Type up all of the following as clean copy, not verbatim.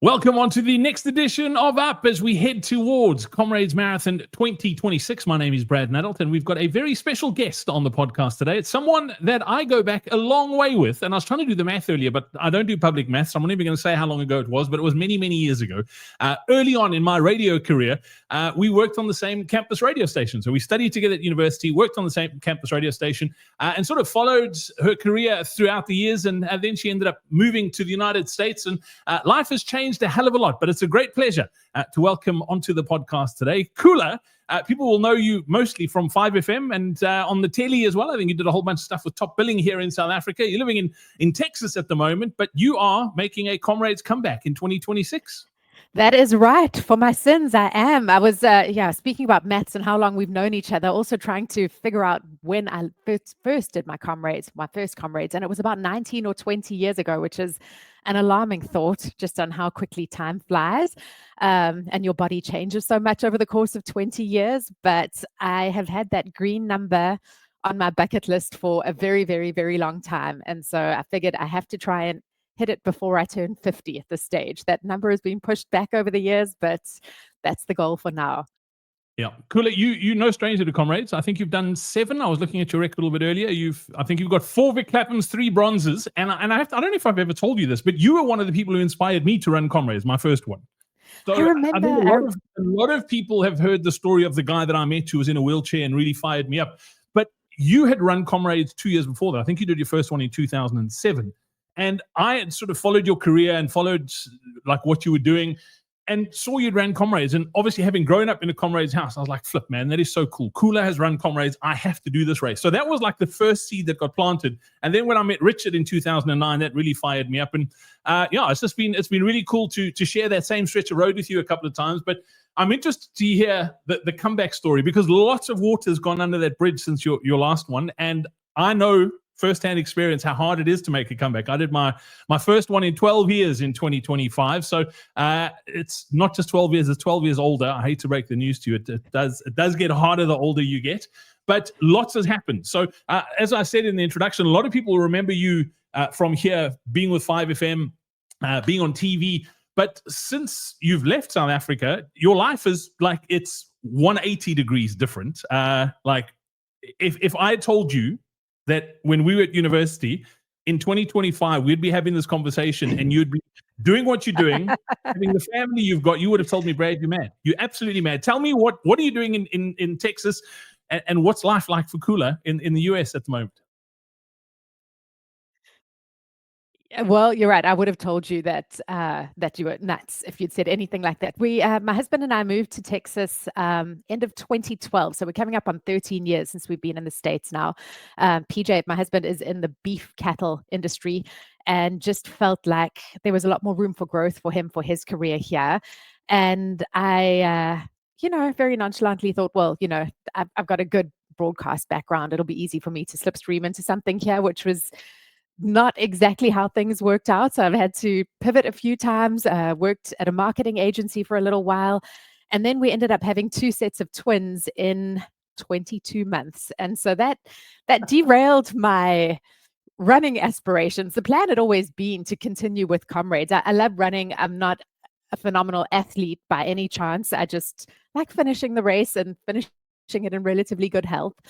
Welcome on to the next edition of Up as we head towards Comrades Marathon 2026. My name is Brad Nadelt, and we've got a very special guest on the podcast today. It's someone that I go back a long way with, and I was trying to do the math earlier, but I don't do public math, so I'm not even going to say how long ago it was, but it was many, many years ago. Early on in my radio career, we worked on the same campus radio station. So we studied together at university, worked on the same campus radio station, and sort of followed her career throughout the years, and then she ended up moving to the United States, and life has changed a hell of a lot, but it's a great pleasure to welcome onto the podcast today, Koula. People will know you mostly from 5FM and on the telly as well. I think you did a whole bunch of stuff with Top Billing here in South Africa. You're living in Texas at the moment, but you are making a Comrades comeback in 2026. That is right. For my sins, I am. I was, speaking about maths and how long we've known each other, also trying to figure out when I first did my first Comrades. And it was about 19 or 20 years ago, which is an alarming thought just on how quickly time flies. And your body changes so much over the course of 20 years. But I have had that green number on my bucket list for a very, very, very long time. And so I figured I have to try and hit it before I turn 50 at this stage. That number has been pushed back over the years, but that's the goal for now. Yeah, Koula, you no stranger to Comrades. I think you've done 7. I was looking at your record a little bit earlier. I think you've got 4 Vic Claphams, 3 bronzes, and I don't know if I've ever told you this, but you were one of the people who inspired me to run Comrades, my first one. So I remember. I think a lot of people have heard the story of the guy that I met who was in a wheelchair and really fired me up. But you had run Comrades 2 years before that. I think you did your first one in 2007. And I had sort of followed your career and followed like what you were doing and saw you'd ran Comrades. And obviously having grown up in a Comrades house, I was like, flip, man, that is so cool. Koula has run Comrades. I have to do this race. So that was like the first seed that got planted. And then when I met Richard in 2009, that really fired me up. And it's been really cool to share that same stretch of road with you a couple of times. But I'm interested to hear the comeback story because lots of water has gone under that bridge since your last one. And I know firsthand experience how hard it is to make a comeback. I did my first one in 12 years in 2025. So it's not just 12 years, it's 12 years older. I hate to break the news to you. It does get harder the older you get, but lots has happened. So as I said in the introduction, a lot of people will remember you from here, being with 5FM, being on TV. But since you've left South Africa, your life is like it's 180 degrees different. Like if I told you that when we were at university in 2025, we'd be having this conversation and you'd be doing what you're doing, having the family you've got, you would have told me, Brad, you're mad. You're absolutely mad. Tell me what are you doing in Texas and what's life like for Koula in the US at the moment? Well, you're right. I would have told you that that you were nuts if you'd said anything like that. My husband and I moved to Texas end of 2012, so we're coming up on 13 years since we've been in the States now. PJ, my husband, is in the beef cattle industry, and just felt like there was a lot more room for growth for him for his career here. And I, very nonchalantly thought, well, I've got a good broadcast background. It'll be easy for me to slipstream into something here, which was not exactly how things worked out. So I've had to pivot a few times, worked at a marketing agency for a little while. And then we ended up having 2 sets of twins in 22 months. And so that derailed my running aspirations. The plan had always been to continue with Comrades. I love running. I'm not a phenomenal athlete by any chance. I just like finishing the race and finishing it in relatively good health.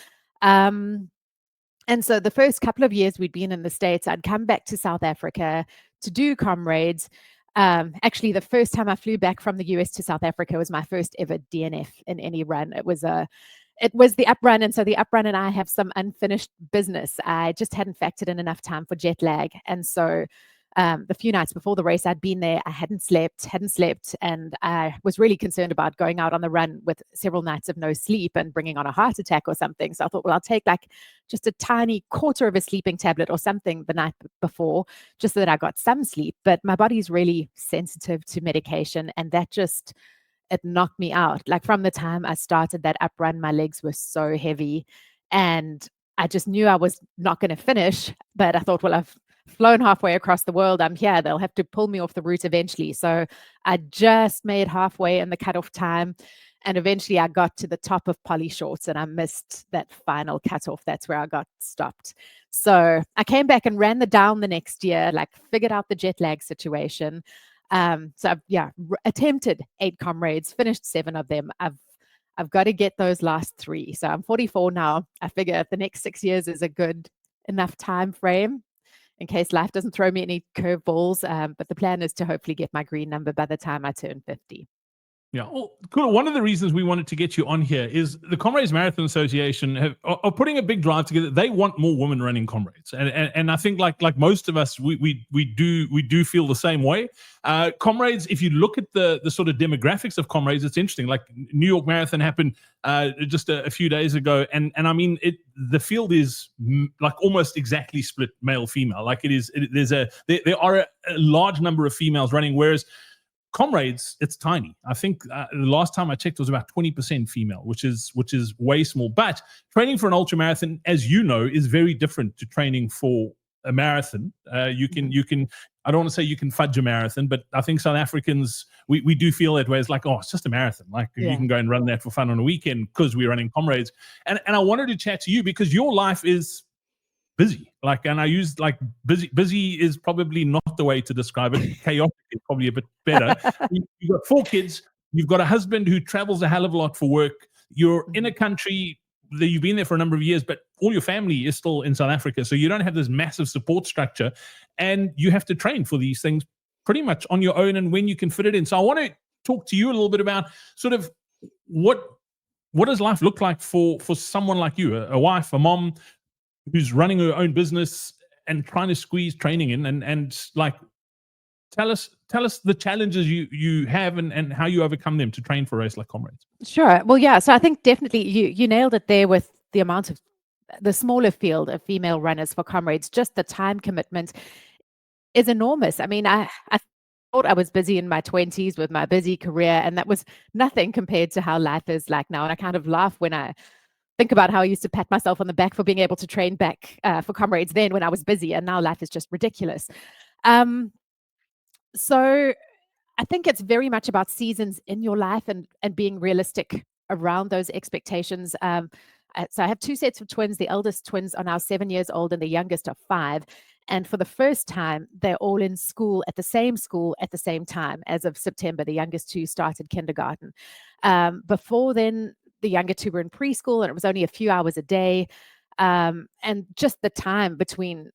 And so the first couple of years we'd been in the States, I'd come back to South Africa to do Comrades. Actually, the first time I flew back from the US to South Africa was my first ever DNF in any run. It was the up run. And so the up run and I have some unfinished business. I just hadn't factored in enough time for jet lag. And so the few nights before the race, I'd been there. I hadn't slept. And I was really concerned about going out on the run with several nights of no sleep and bringing on a heart attack or something. So I thought, well, I'll take like just a tiny quarter of a sleeping tablet or something the night before, just so that I got some sleep. But my body's really sensitive to medication, and that it knocked me out. Like from the time I started that up run, my legs were so heavy, and I just knew I was not going to finish. But I thought, well, I've flown halfway across the world. I'm here. They'll have to pull me off the route eventually. So I just made halfway in the cutoff time. And eventually I got to the top of Polly Shorts and I missed that final cutoff. That's where I got stopped. So I came back and ran the down the next year, like figured out the jet lag situation. So I've attempted 8 Comrades, finished 7 of them. I've got to get those last 3. So I'm 44 now. I figure the next 6 years is a good enough time frame in case life doesn't throw me any curveballs. But the plan is to hopefully get my green number by the time I turn 50. Yeah. Well, cool. One of the reasons we wanted to get you on here is the Comrades Marathon Association are putting a big drive together. They want more women running Comrades, and I think like most of us, we do feel the same way. Comrades, if you look at the sort of demographics of Comrades, it's interesting. Like New York Marathon happened just a few days ago, and I mean the field is like almost exactly split male female. Like there are a large number of females running, whereas Comrades, it's tiny. I think the last time I checked, it was about 20% female, which is way small. But training for an ultra marathon, as you know, is very different to training for a marathon. You can. I don't want to say you can fudge a marathon, but I think South Africans we do feel that way. It's like, oh, it's just a marathon. Like you can go and run that for fun on a weekend because we're running Comrades. And I wanted to chat to you because your life is busy. And I use busy is probably not the way to describe it. Chaotic is probably a bit better. You've got 4 kids. You've got a husband who travels a hell of a lot for work. You're in a country that you've been there for a number of years, but all your family is still in South Africa. So you don't have this massive support structure, and you have to train for these things pretty much on your own and when you can fit it in. So I want to talk to you a little bit about sort of what does life look like for someone like you, a wife, a mom, who's running her own business and trying to squeeze training in, and like tell us the challenges you have and how you overcome them to train for a race like Comrades. Sure. Well, yeah. So I think definitely you nailed it there with the amount of the smaller field of female runners for Comrades. Just the time commitment is enormous. I mean, I thought I was busy in my 20s with my busy career, and that was nothing compared to how life is like now. And I kind of laugh when I think about how I used to pat myself on the back for being able to train back for Comrades then when I was busy, and now life is just ridiculous. So I think it's very much about seasons in your life and being realistic around those expectations. So I have 2 sets of twins. The eldest twins are now 7 years old and the youngest are 5. And for the first time, they're all in school at the same time. As of September, the youngest 2 started kindergarten. Before then, the younger 2 were in preschool, and it was only a few hours a day. And just the time between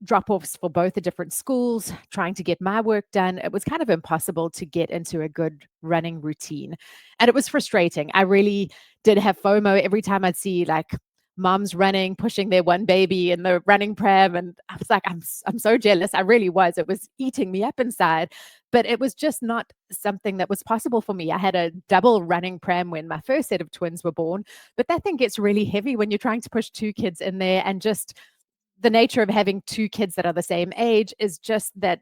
drop-offs for both the different schools, trying to get my work done, it was kind of impossible to get into a good running routine. And it was frustrating. I really did have FOMO every time I'd see like moms running, pushing their one baby in the running pram. And I was like, I'm so jealous. I really was. It was eating me up inside. But it was just not something that was possible for me. I had a double running pram when my first set of twins were born. But that thing gets really heavy when you're trying to push 2 kids in there, and just the nature of having 2 kids that are the same age is just that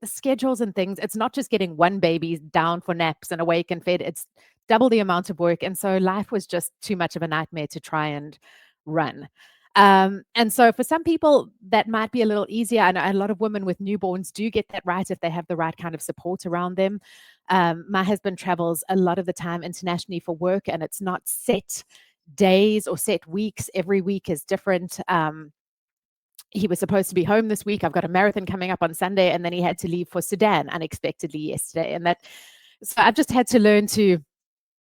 the schedules and things, it's not just getting one baby down for naps and awake and fed, it's double the amount of work. And so life was just too much of a nightmare to try and run. And so for some people that might be a little easier. And a lot of women with newborns do get that right if they have the right kind of support around them. My husband travels a lot of the time internationally for work, and it's not set days or set weeks. Every week is different. He was supposed to be home this week. I've got a marathon coming up on Sunday, and then he had to leave for Sudan unexpectedly yesterday. And so I've just had to learn to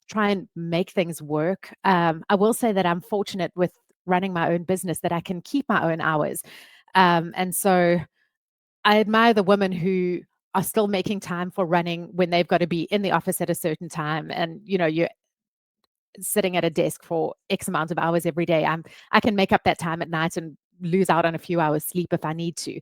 try and make things work. I will say that I'm fortunate with running my own business that I can keep my own hours. And so I admire the women who are still making time for running when they've got to be in the office at a certain time. And, you're sitting at a desk for X amount of hours every day. I can make up that time at night and lose out on a few hours sleep if I need to.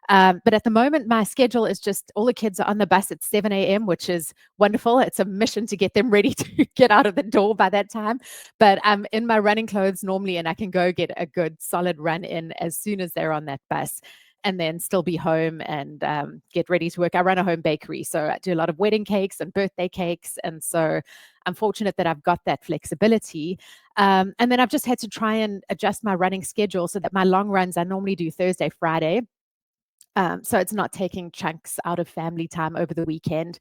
But at the moment, my schedule is just all the kids are on the bus at 7 a.m., which is wonderful. It's a mission to get them ready to get out of the door by that time. But I'm in my running clothes normally, and I can go get a good solid run in as soon as they're on that bus, and then still be home and get ready to work. I run a home bakery, so I do a lot of wedding cakes and birthday cakes. And so I'm fortunate that I've got that flexibility. And then I've just had to try and adjust my running schedule so that my long runs, I normally do Thursday, Friday. So it's not taking chunks out of family time over the weekend.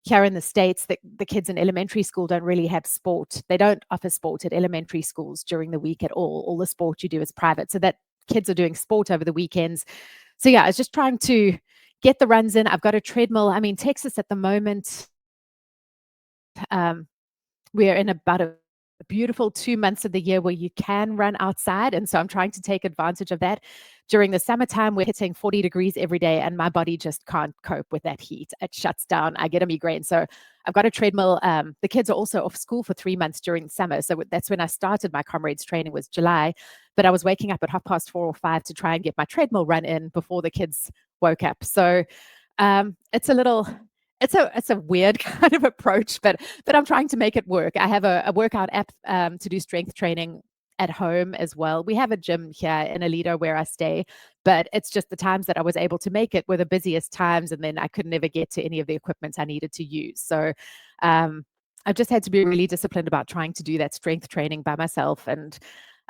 Here in the States, the kids in elementary school don't really have sport. They don't offer sport at elementary schools during the week at all. All the sport you do is private. So that kids are doing sport over the weekends. So yeah, I was just trying to get the runs in. I've got a treadmill. I mean, Texas at the moment, we're in about a beautiful 2 months of the year where you can run outside. And so I'm trying to take advantage of that. During the summertime, we're hitting 40 degrees every day, and my body just can't cope with that heat. It shuts down. I get a migraine. So I've got a treadmill. The kids are also off school for 3 months during the summer. So that's when I started my Comrades training, was July. But I was waking up at 4:30 or 5 to try and get my treadmill run in before the kids woke up. So it's a weird kind of approach, but I'm trying to make it work. I have a workout app to do strength training at home as well. We have a gym here in Alito where I stay, but it's just the times that I was able to make it were the busiest times, and then I could never get to any of the equipment I needed to use. So I've just had to be really disciplined about trying to do that strength training by myself. And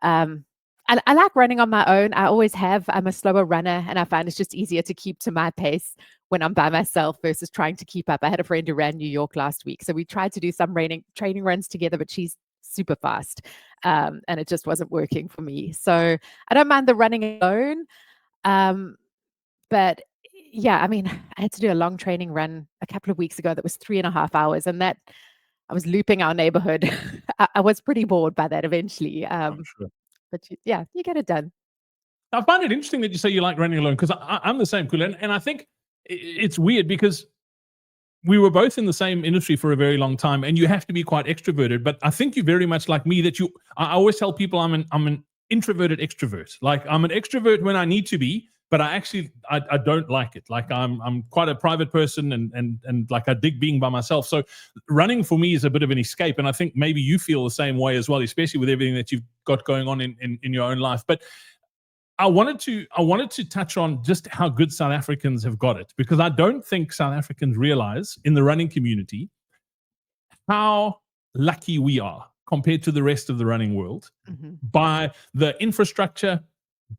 I like running on my own. I always have. I'm a slower runner, and I find it's just easier to keep to my pace when I'm by myself versus trying to keep up. I had a friend who ran New York last week, so we tried to do some training runs together, but she's super fast, and it just wasn't working for me. So I don't mind the running alone, but yeah, I mean, I had to do a long training run a couple of weeks ago that was 3.5 hours, and that I was looping our neighborhood. I was pretty bored by that eventually. I'm sure. But you get it done. I find it interesting that you say you like running alone, because I'm the same, Koula. And I think it's weird because we were both in the same industry for a very long time, and you have to be quite extroverted. But I think you're very much like me, that I always tell people I'm an introverted extrovert. Like, I'm an extrovert when I need to be, but I don't like it. Like, I'm quite a private person, and like, I dig being by myself. So running for me is a bit of an escape, and I think maybe you feel the same way as well, especially with everything that you've got going on in your own life. But I wanted to touch on just how good South Africans have got it, because I don't think South Africans realize in the running community how lucky we are compared to the rest of the running world, by the infrastructure,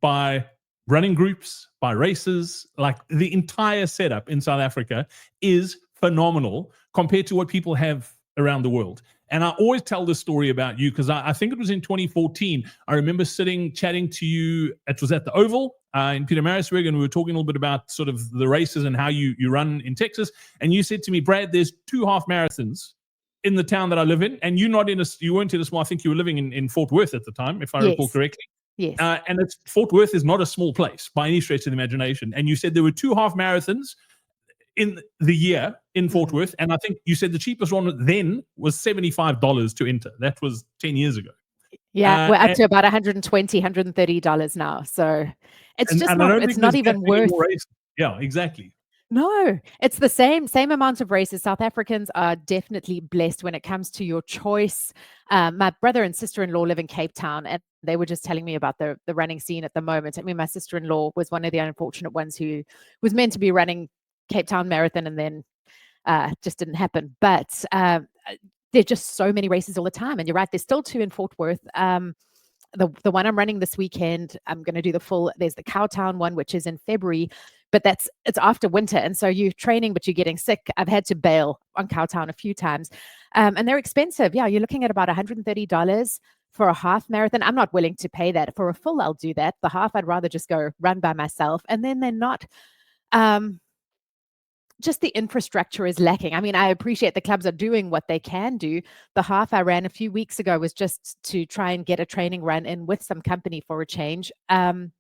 by running groups, by races. Like, the entire setup in South Africa is phenomenal compared to what people have around the world. And I always tell this story about you, because I think it was in 2014. I remember chatting to you. It was at the Oval in Pietermaritzburg, and we were talking a little bit about sort of the races and how you run in Texas. And you said to me, Brad, there's 2 half marathons in the town that I live in, and you weren't in a small. I think you were living in Fort Worth at the time, if I recall correctly. Yes. And Fort Worth is not a small place by any stretch of the imagination. And you said there were 2 half marathons in the year in Fort Worth, and I think you said the cheapest one then was $75 to enter. That was 10 years ago. Yeah, we're up to about $120, $130 now. So it's not even worth. Yeah, exactly. No, it's the same amount of races. South Africans are definitely blessed when it comes to your choice. My brother and sister-in-law live in Cape Town, and they were just telling me about the running scene at the moment. I mean, my sister-in-law was one of the unfortunate ones who was meant to be running Cape Town Marathon, and then just didn't happen. But there are just so many races all the time. And you're right, there's still 2 in Fort Worth. The one I'm running this weekend, I'm going to do there's the Cowtown one, which is in February, but it's after winter. And so you're training, but you're getting sick. I've had to bail on Cowtown a few times. And they're expensive. Yeah, you're looking at about $130 for a half marathon. I'm not willing to pay that. For a full, I'll do that. The half, I'd rather just go run by myself. And then they're not... just the infrastructure is lacking. I mean, I appreciate the clubs are doing what they can do. The half I ran a few weeks ago was just to try and get a training run in with some company for a change. And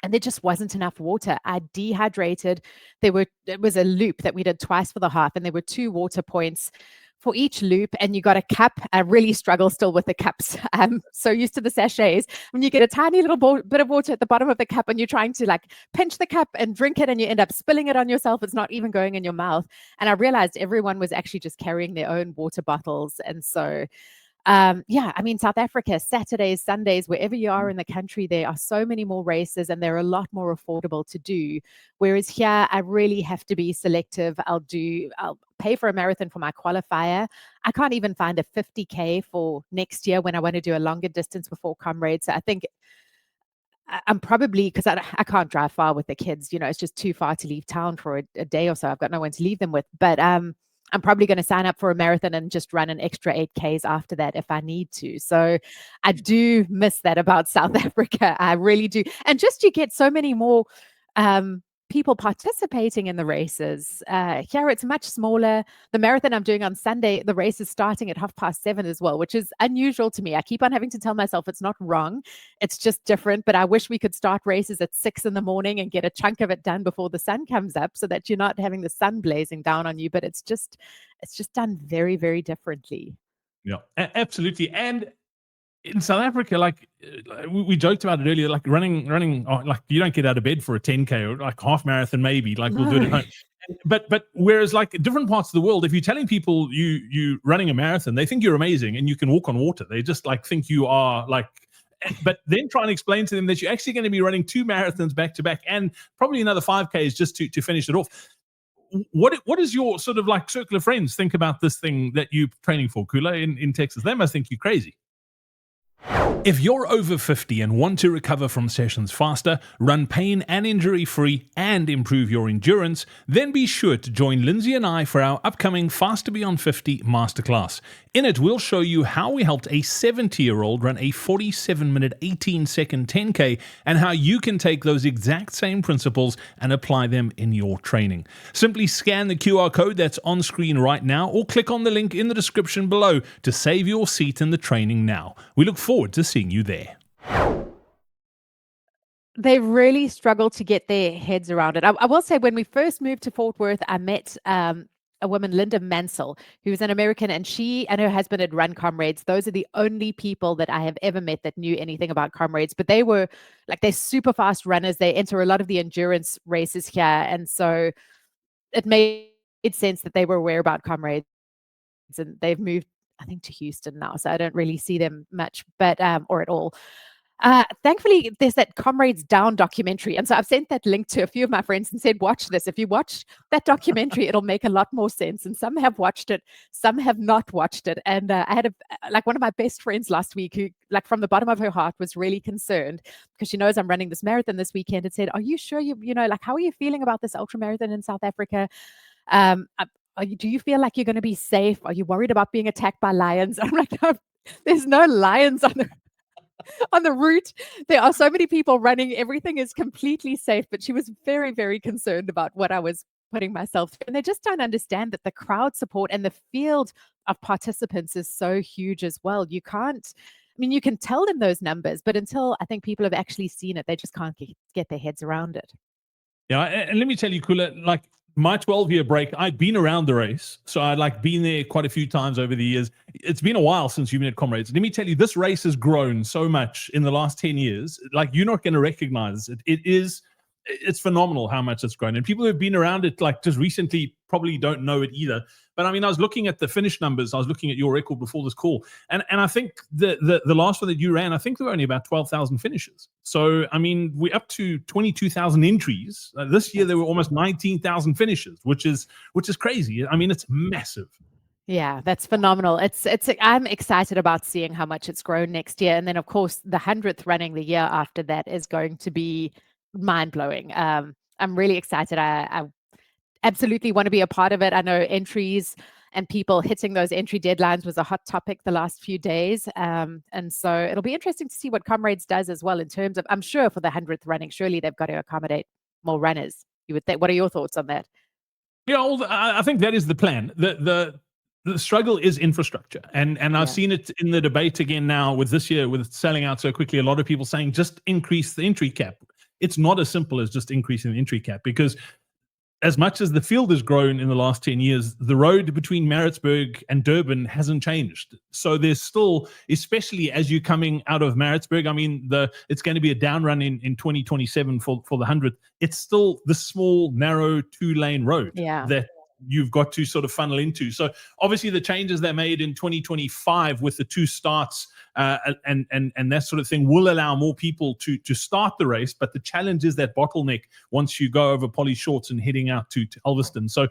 there just wasn't enough water. I dehydrated. It was a loop that we did twice for the half, and there were 2 water points for each loop, and you got a cup. I really struggle still with the cups. I'm so used to the sachets. When you get a tiny little bit of water at the bottom of the cup, and you're trying to like pinch the cup and drink it, and you end up spilling it on yourself. It's not even going in your mouth. And I realized everyone was actually just carrying their own water bottles. And so I mean, South Africa, Saturdays, Sundays, wherever you are in the country, there are so many more races, and they're a lot more affordable to do. Whereas here, I really have to be selective. I'll pay for a marathon for my qualifier. I can't even find a 50K for next year when I want to do a longer distance before Comrades. So I think I'm probably, because I can't drive far with the kids, it's just too far to leave town for a day or so. I've got no one to leave them with. But I'm probably going to sign up for a marathon and just run an extra 8Ks after that if I need to. So I do miss that about South Africa. I really do. And just you get so many more people participating in the races. Here it's much smaller. The marathon I'm doing on Sunday, the race is starting at 7:30 as well, which is unusual to me. I keep on having to tell myself it's not wrong. It's just different. But I wish we could start races at 6 in the morning and get a chunk of it done before the sun comes up so that you're not having the sun blazing down on you. But it's just done very, very differently. Yeah, absolutely. And in South Africa, like we joked about it earlier, like running, like you don't get out of bed for a 10K or like half marathon, maybe like we'll do it at home. But whereas like different parts of the world, if you're telling people you running a marathon, they think you're amazing and you can walk on water. They just like think you are like, but then try and explain to them that you're actually going to be running 2 marathons back to back and probably another 5Ks just to finish it off. What is your sort of like circle of friends think about this thing that you're training for, Koula, in Texas? They must think you're crazy. If you're over 50 and want to recover from sessions faster, run pain and injury-free, and improve your endurance, then be sure to join Lindsay and I for our upcoming Faster Beyond 50 Masterclass. In it, we'll show you how we helped a 70-year-old run a 47-minute, 18-second 10K and how you can take those exact same principles and apply them in your training. Simply scan the QR code that's on screen right now or click on the link in the description below to save your seat in the training now. We look forward to seeing you there. They really struggle to get their heads around it. I will say when we first moved to Fort Worth, I met a woman, Linda Mansell, who's an American, and she and her husband had run Comrades. Those are the only people that I have ever met that knew anything about Comrades, but they were like, they're super fast runners. They enter a lot of the endurance races here. And so it made sense that they were aware about Comrades, and they've moved, I think, to Houston now. So I don't really see them much, but, or at all. Thankfully, there's that Comrades Down documentary. And so I've sent that link to a few of my friends and said, watch this. If you watch that documentary, it'll make a lot more sense. And some have watched it, some have not watched it. And I had one of my best friends last week who, like, from the bottom of her heart was really concerned because she knows I'm running this marathon this weekend and said, are you sure how are you feeling about this ultra marathon in South Africa? Do you feel like you're going to be safe? Are you worried about being attacked by lions? I'm like, no, there's no lions on the route. There are so many people running. Everything is completely safe. But she was very, very concerned about what I was putting myself through. And they just don't understand that the crowd support and the field of participants is so huge as well. You can tell them those numbers, but until I think people have actually seen it, they just can't get their heads around it. Yeah, and let me tell you, Koula, like my 12-year break, I'd been around the race. So I'd been there quite a few times over the years. It's been a while since you've been at Comrades. Let me tell you, this race has grown so much in the last 10 years. Like, you're not going to recognize it. It's phenomenal how much it's grown. And people who've been around it, like, just recently probably don't know it either. But I was looking at the finish numbers. I was looking at your record before this call. And I think the last one that you ran, I think there were only about 12,000 finishes. So, we're up to 22,000 entries. This year, there were almost 19,000 finishes, which is crazy. It's massive. Yeah, that's phenomenal. I'm excited about seeing how much it's grown next year. And then, of course, the 100th running the year after that is going to be mind-blowing. I'm really excited. I absolutely want to be a part of it. I know entries and people hitting those entry deadlines was a hot topic the last few days. And so it'll be interesting to see what Comrades does as well in terms of, I'm sure for the 100th running, surely they've got to accommodate more runners. You would think. What are your thoughts on that? Yeah, I think that is the plan. The struggle is infrastructure. And I've seen it in the debate again now with this year, with selling out so quickly, a lot of people saying just increase the entry cap. It's not as simple as just increasing the entry cap, because as much as the field has grown in the last 10 years, the road between Maritzburg and Durban hasn't changed. So there's still, especially as you're coming out of Maritzburg, it's going to be a down run in 2027 for the 100th. It's still the small, narrow 2-lane road that you've got to sort of funnel into. So obviously the changes they made in 2025 with the 2 starts and that sort of thing will allow more people to start the race. But the challenge is that bottleneck once you go over Polly Shorts and heading out to Elveston. So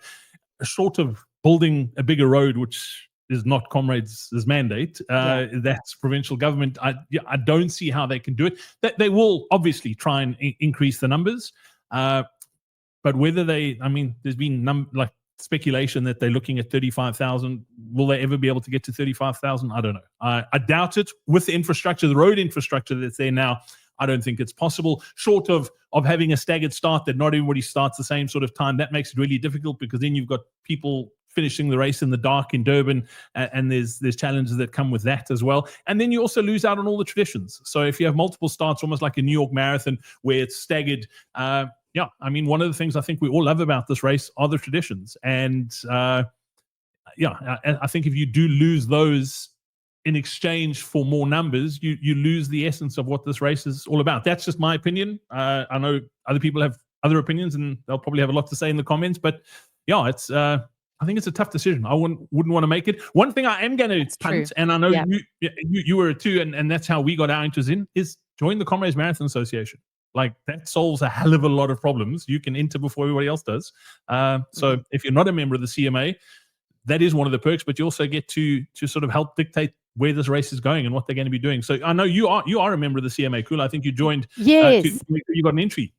short of building a bigger road, which is not Comrades' mandate, that's provincial government, I don't see how they can do it. That they will obviously try and increase the numbers. But whether there's been speculation that they're looking at 35,000. Will they ever be able to get to 35,000? I don't know. I doubt it. With the infrastructure, the road infrastructure that's there now, I don't think it's possible, short of having a staggered start that not everybody starts the same sort of time. That makes it really difficult, because then you've got people finishing the race in the dark in Durban, and there's challenges that come with that as well. And then you also lose out on all the traditions. So if you have multiple starts, almost like a New York Marathon where it's staggered, yeah, I mean, one of the things I think we all love about this race are the traditions. And yeah, I think if you do lose those in exchange for more numbers, you lose the essence of what this race is all about. That's just my opinion. I know other people have other opinions, and they'll probably have a lot to say in the comments. But yeah, it's I think it's a tough decision. I wouldn't want to make it. One thing I am going to punt, and I know you were too, and that's how we got our interest in, is join the Comrades Marathon Association. Like, that solves a hell of a lot of problems. You can enter before everybody else does. So if you're not a member of the CMA, that is one of the perks, but you also get to sort of help dictate where this race is going and what they're going to be doing. So I know you are a member of the CMA, Koula. I think you joined. Yes. You got an entry.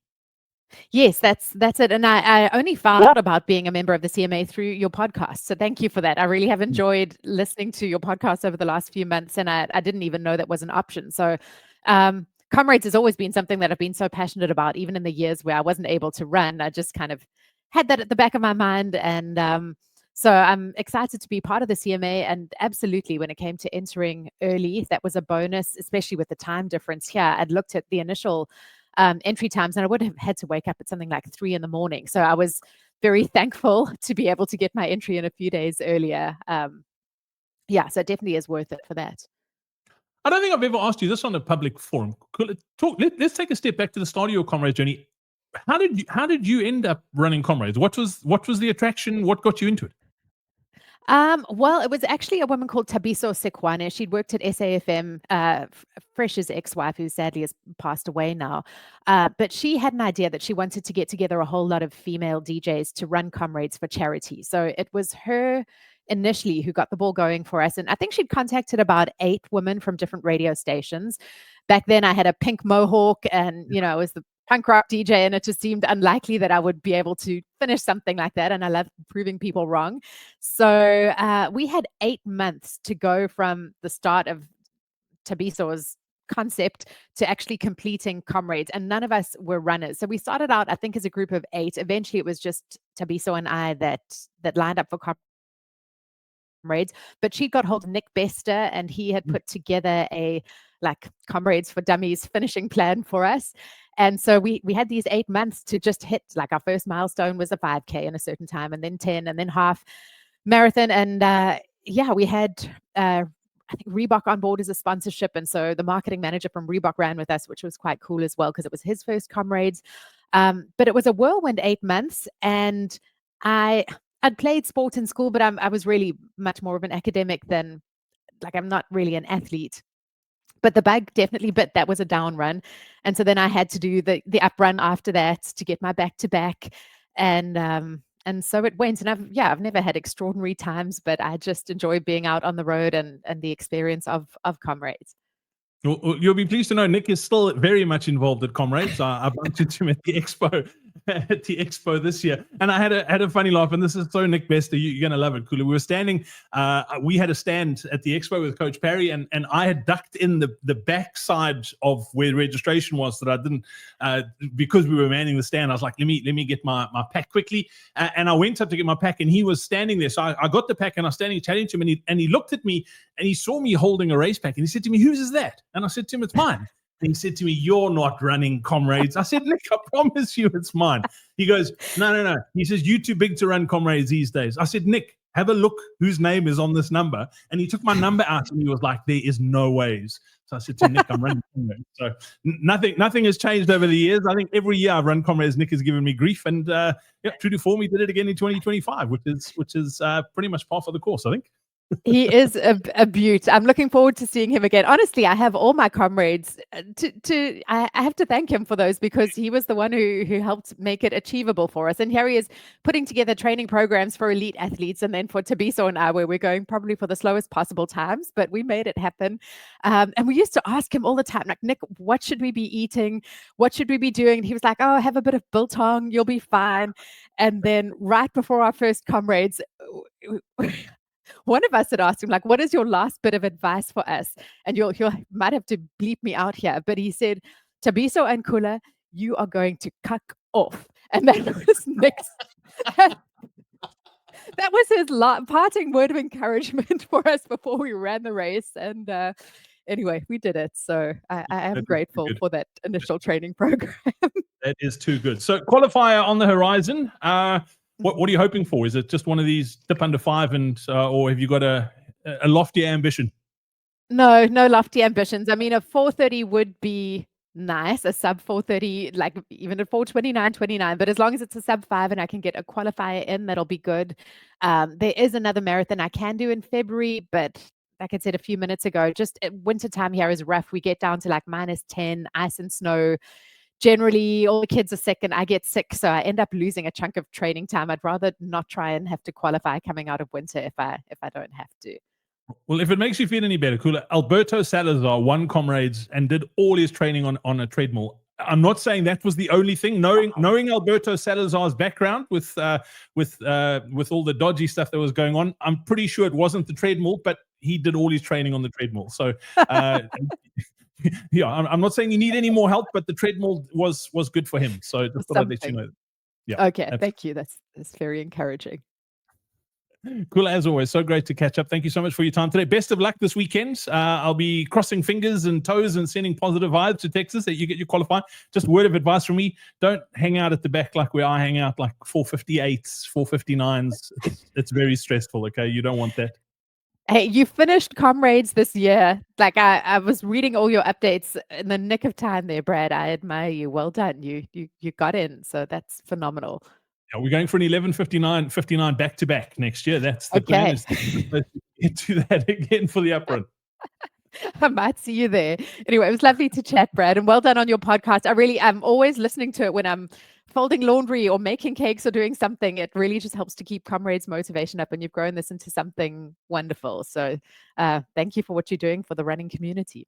Yes, that's it. And I only found out about being a member of the CMA through your podcast. So thank you for that. I really have enjoyed listening to your podcast over the last few months, and I didn't even know that was an option. So Comrades has always been something that I've been so passionate about, even in the years where I wasn't able to run. I just kind of had that at the back of my mind. And so I'm excited to be part of the CMA. And absolutely, when it came to entering early, that was a bonus, especially with the time difference here. I'd looked at the initial entry times, and I would have had to wake up at something like 3 a.m. So I was very thankful to be able to get my entry in a few days earlier. Yeah, so it definitely is worth it for that. I don't think I've ever asked you this on a public forum. Let's take a step back to the start of your Comrades journey. How did you end up running Comrades? What was the attraction? What got you into it? Well, it was actually a woman called Thabiso Sekwane. She'd worked at SAFM, Fresh's ex-wife, who sadly has passed away now. But she had an idea that she wanted to get together a whole lot of female DJs to run Comrades for charity. So it was her initially who got the ball going for us. And I think she'd contacted about 8 women from different radio stations. Back then I had a pink mohawk, and, I was the punk rock DJ, and it just seemed unlikely that I would be able to finish something like that. And I love proving people wrong. So we had 8 months to go from the start of Thabiso's concept to actually completing Comrades, and none of us were runners. So we started out, I think, as a group of 8. Eventually it was just Thabiso and I that lined up for Comrades. But she got hold of Nick Bester, and he had put together a Comrades for Dummies finishing plan for us. And so we had these 8 months to just hit, our first milestone was a 5K in a certain time, and then 10, and then half marathon. And we had I think Reebok on board as a sponsorship, and so the marketing manager from Reebok ran with us, which was quite cool as well, because it was his first Comrades. But it was a whirlwind 8 months, and I'd played sport in school, but I was really much more of an academic than, I'm not really an athlete. But the bug definitely bit. That was a down run. And so then I had to do the up run after that to get my back to back. And so it went. And I've never had extraordinary times, but I just enjoy being out on the road and the experience of Comrades. You'll be pleased to know Nick is still very much involved at Comrades. I bumped into him at the expo this year, and I had a funny laugh. And this is so Nick Bester, you're gonna love it, Koula. We were standing. We had a stand at the expo with Coach Parry, and I had ducked in the back side of where the registration was, that I didn't because we were manning the stand. I was like, let me get my pack quickly, and I went up to get my pack, and he was standing there. So I got the pack, and I was standing chatting to him, and he looked at me, and he saw me holding a race pack, and he said to me, "Whose is that?" And I said to him, "It's mine." And he said to me, "You're not running Comrades." I said, "Nick, I promise you it's mine." He goes, No. He says, "You're too big to run Comrades these days." I said, "Nick, have a look whose name is on this number." And he took my number out, and he was like, "There is no ways." So I said to Nick, "I'm running Comrades." So nothing has changed over the years. I think every year I've run Comrades, Nick has given me grief. And true to form, he did it again in 2025, which is pretty much par for the course, I think. He is a beaut. I'm looking forward to seeing him again. Honestly, I have all my Comrades. I have to thank him for those, because he was the one who helped make it achievable for us. And here he is putting together training programs for elite athletes, and then for Thabiso and I, where we're going probably for the slowest possible times, but we made it happen. And we used to ask him all the time, like, "Nick, what should we be eating? What should we be doing?" And he was like, "Oh, have a bit of biltong, you'll be fine." And then right before our first Comrades, one of us had asked him, "What is your last bit of advice for us?" And you might have to bleep me out here, but he said, Tabiso and Koula, you are going to cuck off. And that was Nick's. That was his parting word of encouragement for us before we ran the race. And anyway, we did it. So I am grateful for that initial training program. That is too good. So qualifier on the horizon. What are you hoping for? Is it just one of these dip under 5, and or have you got a loftier ambition? No lofty ambitions. I mean, a 4:30 would be nice, a sub 4:30, like even a 4:29, but as long as it's a sub 5 and I can get a qualifier in, that'll be good. There is another marathon I can do in February, but like I said a few minutes ago, just winter time here is rough. We get down to like -10, ice and snow. Generally, all the kids are sick and I get sick, so I end up losing a chunk of training time. I'd rather not try and have to qualify coming out of winter if I don't have to. Well, if it makes you feel any better, Koula, Alberto Salazar won Comrades and did all his training on a treadmill. I'm not saying that was the only thing. Knowing Alberto Salazar's background with all the dodgy stuff that was going on, I'm pretty sure it wasn't the treadmill, but he did all his training on the treadmill. So, yeah, I'm not saying you need any more help, but the treadmill was good for him. So just thought I'd let you know. Yeah. Okay. Absolutely. Thank you. That's very encouraging. Cool, as always. So great to catch up. Thank you so much for your time today. Best of luck this weekend. I'll be crossing fingers and toes and sending positive vibes to Texas that you get your qualify. Just word of advice from me: don't hang out at the back like where I hang out, like 458s, 459s. It's very stressful. Okay, you don't want that. Hey, you finished Comrades this year. Like I was reading all your updates in the nick of time there, Brad. I admire you. Well done. You got in, so that's phenomenal. Yeah, we're going for an 11:59 back-to-back next year. That's the plan. Is to get to that again for the uprun. I might see you there. Anyway, it was lovely to chat, Brad, and well done on your podcast. I'm always listening to it when I'm folding laundry or making cakes or doing something. It really just helps to keep Comrades motivation up, and you've grown this into something wonderful. So thank you for what you're doing for the running community.